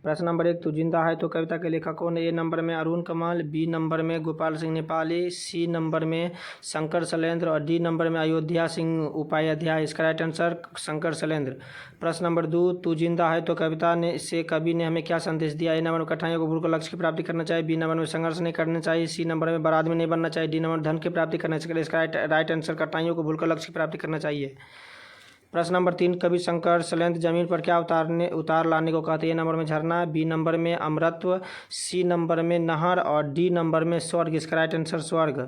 प्रश्न नंबर 1, तू जिंदा है तो कविता के लेखक कौन है? ए नंबर में अरुण कमल, बी नंबर में गोपाल सिंह नेपाली, सी नंबर में शंकर शैलेंद्र और डी नंबर में अयोध्या सिंह उपाध्याय। इसका राइट आंसर शंकर शैलेंद्र। प्रश्न नंबर 2, तू जिंदा है तो कविता ने से कवि ने हमें क्या संदेश दिया? ए नंबर में कठिनाइयों को भूलकर लक्ष्य की प्राप्ति करना चाहिए, बी नंबर में संघर्ष नहीं करना चाहिए, सी नंबर में बड़ा आदमी नहीं बनना चाहिए, डी नंबर में धन की प्राप्ति करना चाहिए। इसका राइट आंसर कठिनाइयों को भूलकर लक्ष्य की प्राप्ति करना चाहिए। प्रश्न नंबर 3, कवि शंकर शैलेंद्र जमीन पर क्या उतार लाने को कहते हैं? ए नंबर में झरना, बी नंबर में अमरत्व, सी नंबर में नहर और डी नंबर में स्वर्ग। इसका राइट आंसर स्वर्ग।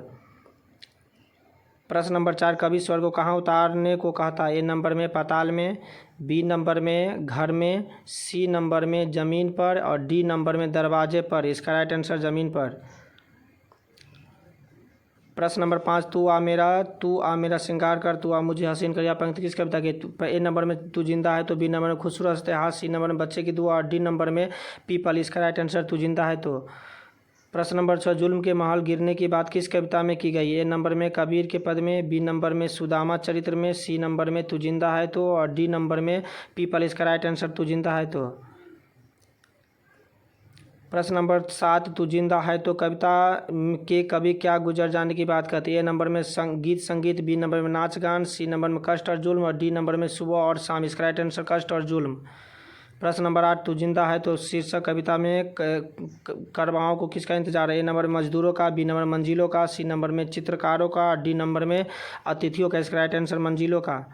प्रश्न नंबर 4, कवि स्वर्ग को कहाँ उतारने को कहता है? ए नंबर में पाताल में, बी नंबर में घर में, सी नंबर में जमीन पर और डी नंबर में दरवाजे पर। इसका राइट आंसर जमीन पर। प्रश्न नंबर 5, तू आ मेरा श्रृंगार कर, तू आ मुझे हसीन कर। यह पंक्ति किस कविता की? ए नंबर में तू जिंदा है तो, बी नंबर में खूबसूरत इतिहास, सी नंबर में बच्चे की दुआ और डी नंबर में पीपल। इसका राइट आंसर तू जिंदा है तो। प्रश्न नंबर 6, जुल्म के महल गिरने की बात किस कविता में की गई? ए नंबर में कबीर के पद में, बी नंबर में सुदामा चरित्र में, सी नंबर में तू जिंदा है तो और डी नंबर में पीपल। इसका राइट आंसर तू जिंदा है तो। प्रश्न नंबर 7, तू जिंदा है तो कविता के कवि क्या गुजर जाने की बात करती है? ए नंबर में गीत संगीत, बी नंबर में नाच गान, सी नंबर में कष्ट और जुल्म और डी नंबर में सुबह और शाम। इसका राइट आंसर कष्ट और जुल्म। प्रश्न नंबर 8, तू जिंदा है तो शीर्षक कविता में करवाओं को किसका इंतजार है? ए नंबर में मजदूरों का, बी नंबर में मंजिलों का, सी नंबर में चित्रकारों का और डी नंबर में अतिथियों का। इसका राइट आंसर मंजिलों का।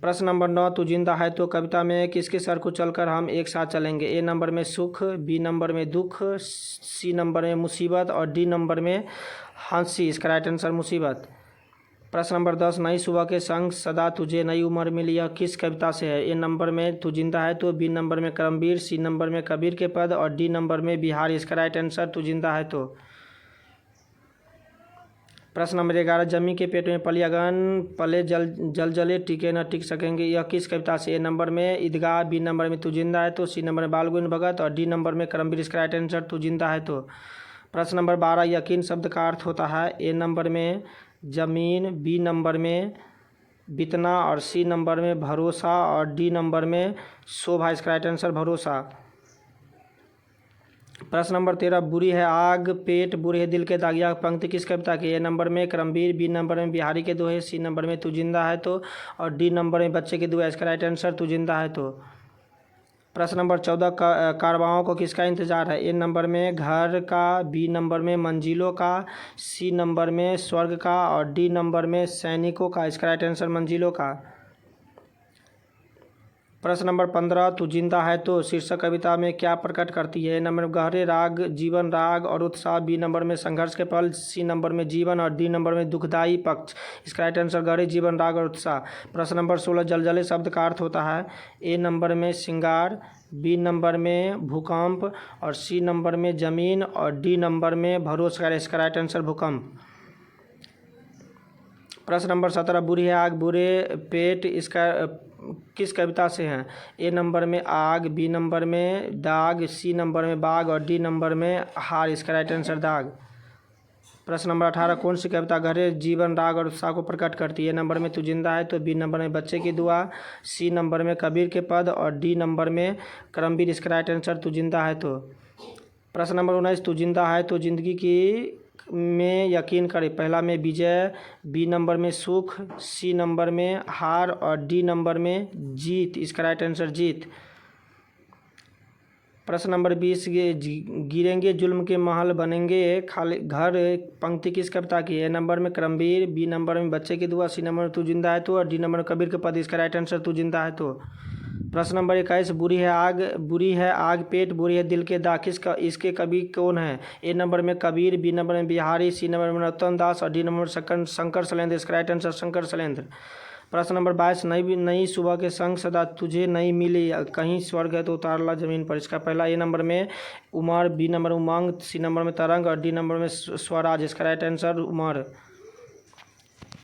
प्रश्न नंबर 9, तू जिंदा है तो कविता में किसके सर को चलकर हम एक साथ चलेंगे? ए नंबर में सुख, बी नंबर में दुख, सी नंबर में मुसीबत और डी नंबर में हंसी। इसका राइट आंसर मुसीबत। प्रश्न नंबर 10, नई सुबह के संग सदा तुझे नई उम्र मिली, यह किस कविता से है? ए नंबर में तू जिंदा है तो, बी नंबर में करमवीर, सी नंबर में कबीर के पद और डी नंबर में बिहारी। इसका राइट आंसर तू जिंदा है तो। प्रश्न नंबर 11, जमी के पेट में पलियागन पले जले टिके न टिक सकेंगे, यह किस कविता से? ए नंबर में ईदगाह, बी नंबर में तू जिंदा है तो, सी नंबर में बाल गोविंद भगत और डी नंबर में करमवीर। इसका राइट आंसर तू जिंदा है तो। प्रश्न नंबर 12, यकीन शब्द का अर्थ होता है? ए नंबर में जमीन, बी नंबर में बितना और सी नंबर में भरोसा और डी नंबर में शोभा। इसका राइट आंसर भरोसा। प्रश्न नंबर 13, बुरी है आग पेट बुरे है दिल के दाग, यह पंक्ति किस कविता की? ए नंबर में करमवीर, बी नंबर में बिहारी के दोहे, सी नंबर में तू जिंदा है तो और डी नंबर में बच्चे की दुआ। इसका राइट आंसर तू जिंदा है तो। प्रश्न नंबर 14, कारवाओं को किसका इंतजार है? ए नंबर में घर का, बी नंबर में मंजिलों का, सी नंबर में स्वर्ग का और डी नंबर में सैनिकों का। इसका राइट आंसर मंजिलों का। प्रश्न नंबर 15, तू जिंदा है तो शीर्षक कविता में क्या प्रकट करती है? ए नंबर में गहरे राग, जीवन राग और उत्साह, बी नंबर में संघर्ष के पल, सी नंबर में जीवन और डी नंबर में दुखदायी पक्ष। इसका राइट आंसर गहरे जीवन राग और उत्साह। प्रश्न नंबर 16, जलजले शब्द का अर्थ होता है? ए नंबर में श्रृंगार, बी नंबर में भूकंप और सी नंबर में जमीन और डी नंबर में भरोसा। इसका राइट आंसर भूकंप। प्रश्न नंबर 17, बुरी है आग बुरे पेट, इसका किस कविता से हैं? ए नंबर में आग, बी नंबर में दाग, सी नंबर में बाग और डी नंबर में हार। इसका राइट आंसर दाग। प्रश्न नंबर 18, कौन सी कविता गहरे जीवन राग और उत्साह को प्रकट करती है? ए नंबर में तू जिंदा है तो, बी नंबर में बच्चे की दुआ, सी नंबर में कबीर के पद और डी नंबर में करमवीर। इसका राइट आंसर तू जिंदा है तो। प्रश्न नंबर 19, तू जिंदा है तो जिंदगी की में यकीन करे, पहला में विजय, बी नंबर में सुख, सी नंबर में हार और डी नंबर में जीत। इसका राइट आंसर जीत। प्रश्न नंबर 20, गिरेंगे जुल्म के महल बनेंगे खाली घर, पंक्ति किस कविता की? ए नंबर में करमवीर, बी नंबर में बच्चे की दुआ, सी नंबर में तू जिंदा है तो और डी नंबर में कबीर के पद। इसका राइट आंसर तू जिंदा है तो। प्रश्न नंबर 21, बुरी है आग पेट बुरी है दिल के दाग, किसका इसके कवि कौन है? ए नंबर में कबीर, बी नंबर में बिहारी, सी नंबर में नरोत्तम दास और डी नंबर में शंकर शैलेंद्र। इसका राइट आंसर शंकर शैलेंद्र। प्रश्न नंबर 22, नई सुबह के संग सदा तुझे नहीं मिली, कहीं स्वर्ग है तो उतार ला जमीन पर। इसका पहला ए नंबर में उमर, बी नंबर में उमंग, सी नंबर में तरंग और डी नंबर में स्वराज। इसका राइट आंसर उमर।